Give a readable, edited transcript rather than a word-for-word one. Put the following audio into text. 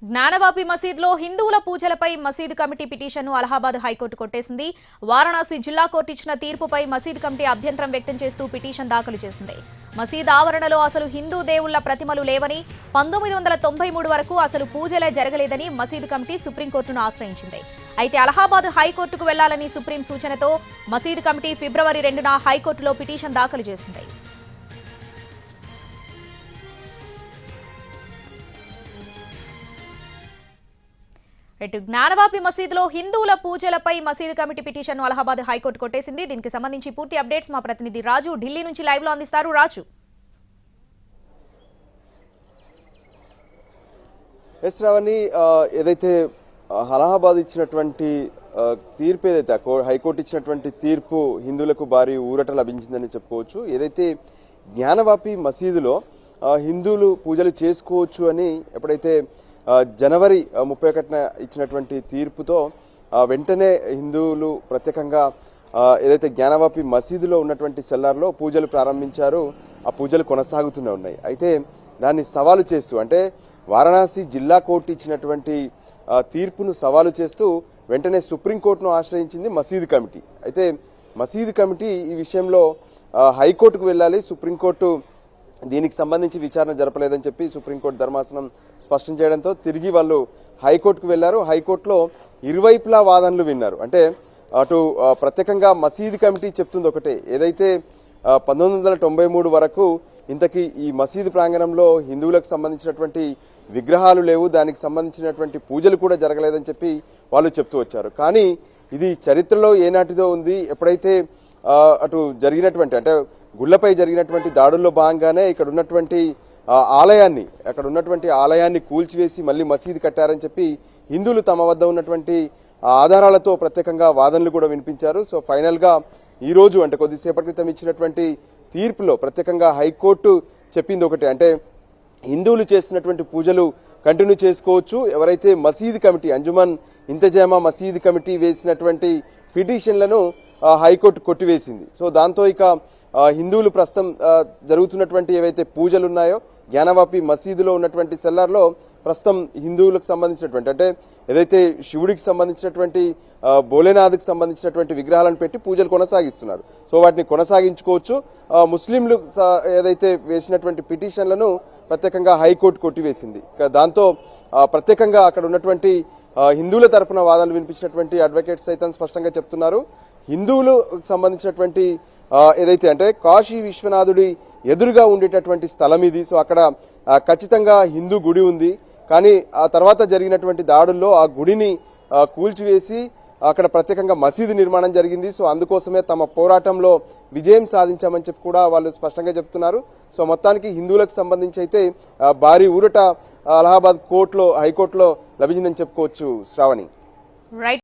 జ్ఞానవాపి మసీద్లో హిందువుల పూజలపై మసీదు కమిటీ పిటిషన్ను అలహాబాద్ హైకోర్టు కొట్టేసింది. వారణాసి జిల్లా కోర్టు ఇచ్చిన తీర్పుపై మసీదు కమిటీ అభ్యంతరం వ్యక్తం చేస్తూ పిటిషన్ దాఖలు చేసింది. మసీద్ ఆవరణలో అసలు హిందూ దేవుళ్ల ప్రతిమలు లేవని, 1993 వరకు అసలు పూజలే జరగలేదని మసీదు కమిటీ సుప్రీంకోర్టును ఆశ్రయించింది. అయితే అలహాబాద్ హైకోర్టుకు వెళ్లాలని సుప్రీం సూచనతో మసీదు కమిటీ ఫిబ్రవరి 2న హైకోర్టులో పిటిషన్ దాఖలు చేసింది. జ్ఞానవాపి మసీదులో హిందువుల పూజలపై మసీదు కమిటీ పిటిషన్ను అలహాబాద్ హైకోర్టు కొట్టేసింది. దీనికి సంబంధించి పూర్తి అప్డేట్స్ మా ప్రతినిధి రాజు ఢిల్లీ నుంచి లైవ్ లో అందిస్తారు. రాజు, శ్రావణి, ఏదైతే అలహాబాద్ ఇచ్చినటువంటి తీర్పు, ఏదైతే హైకోర్టు ఇచ్చినటువంటి తీర్పు హిందువులకు భారీ ఊరట లభించిందని చెప్పుకోవచ్చు. ఏదైతే జ్ఞానవాపి మసీదులో హిందువులు పూజలు చేసుకోవచ్చు అని ఎప్పుడైతే జనవరి 31న ఇచ్చినటువంటి తీర్పుతో వెంటనే హిందువులు ప్రత్యేకంగా ఏదైతే జ్ఞానవాపి మసీదులో ఉన్నటువంటి సెల్లార్లో పూజలు ప్రారంభించారు. ఆ పూజలు కొనసాగుతూనే ఉన్నాయి. అయితే దాన్ని సవాలు చేస్తూ, అంటే వారణాసి జిల్లా కోర్టు ఇచ్చినటువంటి తీర్పును సవాలు చేస్తూ వెంటనే సుప్రీంకోర్టును ఆశ్రయించింది మసీదు కమిటీ. అయితే మసీదు కమిటీ ఈ విషయంలో హైకోర్టుకు వెళ్ళాలి, సుప్రీంకోర్టు దీనికి సంబంధించి విచారణ జరపలేదని చెప్పి సుప్రీంకోర్టు ధర్మాసనం స్పష్టం చేయడంతో తిరిగి వాళ్ళు హైకోర్టుకు వెళ్లారు. హైకోర్టులో ఇరువైపులా వాదనలు విన్నారు. అంటే అటు ప్రత్యేకంగా మసీదు కమిటీ చెప్తుంది ఒకటే, ఏదైతే 1993 వరకు ఇంతకీ ఈ మసీదు ప్రాంగణంలో హిందువులకు సంబంధించినటువంటి విగ్రహాలు లేవు, దానికి సంబంధించినటువంటి పూజలు కూడా జరగలేదని చెప్పి వాళ్ళు చెప్తూ వచ్చారు. కానీ ఇది చరిత్రలో ఏనాటిదో ఉంది. ఎప్పుడైతే అటు జరిగినటువంటి, అంటే గుళ్లపై జరిగినటువంటి దాడుల్లో భాగంగానే ఇక్కడ ఉన్నటువంటి ఆలయాన్ని కూల్చివేసి మళ్ళీ మసీదు కట్టారని చెప్పి హిందువులు తమ వద్ద ఉన్నటువంటి ఆధారాలతో ప్రత్యేకంగా వాదనలు కూడా వినిపించారు. సో ఫైనల్ గా ఈ రోజు, అంటే కొద్దిసేపటి క్రితం ఇచ్చినటువంటి తీర్పులో ప్రత్యేకంగా హైకోర్టు చెప్పింది ఒకటే, అంటే హిందువులు చేస్తున్నటువంటి పూజలు కంటిన్యూ చేసుకోవచ్చు. ఎవరైతే మసీదు కమిటీ, అంజుమన్ ఇంతజామా మసీదు కమిటీ వేసినటువంటి పిటిషన్లను హైకోర్టు కొట్టివేసింది. సో దాంతో ఇక హిందువులు ప్రస్తుతం జరుగుతున్నటువంటి ఏవైతే పూజలు ఉన్నాయో జ్ఞానవాపి మసీదులో ఉన్నటువంటి సెల్లార్లో ప్రస్తుతం హిందువులకు సంబంధించినటువంటి, అంటే ఏదైతే శివుడికి సంబంధించినటువంటి భోలేనాథ్కి సంబంధించినటువంటి విగ్రహాలను పెట్టి పూజలు కొనసాగిస్తున్నారు. సో వాటిని కొనసాగించుకోవచ్చు. ముస్లింలు ఏదైతే వేసినటువంటి పిటిషన్లను ప్రత్యేకంగా హైకోర్టు కొట్టివేసింది. దాంతో ప్రత్యేకంగా అక్కడ ఉన్నటువంటి హిందువుల తరపున వాదనలు వినిపించినటువంటి అడ్వకేట్స్ సైతం స్పష్టంగా చెప్తున్నారు, హిందువులకు సంబంధించినటువంటి ఏదైతే, అంటే కాశీ విశ్వనాథుడి ఎదురుగా ఉండేటటువంటి స్థలం ఇది. సో అక్కడ ఖచ్చితంగా హిందూ గుడి ఉంది. కానీ ఆ తర్వాత జరిగినటువంటి దాడుల్లో ఆ గుడిని కూల్చివేసి అక్కడ ప్రత్యేకంగా మసీదు నిర్మాణం జరిగింది. సో అందుకోసమే తమ పోరాటంలో విజయం సాధించామని చెప్పి కూడా వాళ్ళు స్పష్టంగా చెప్తున్నారు. సో మొత్తానికి హిందువులకు సంబంధించి అయితే భారీ ఊరట అలహాబాద్ హైకోర్టులో లభించిందని చెప్పుకోవచ్చు. శ్రావణి.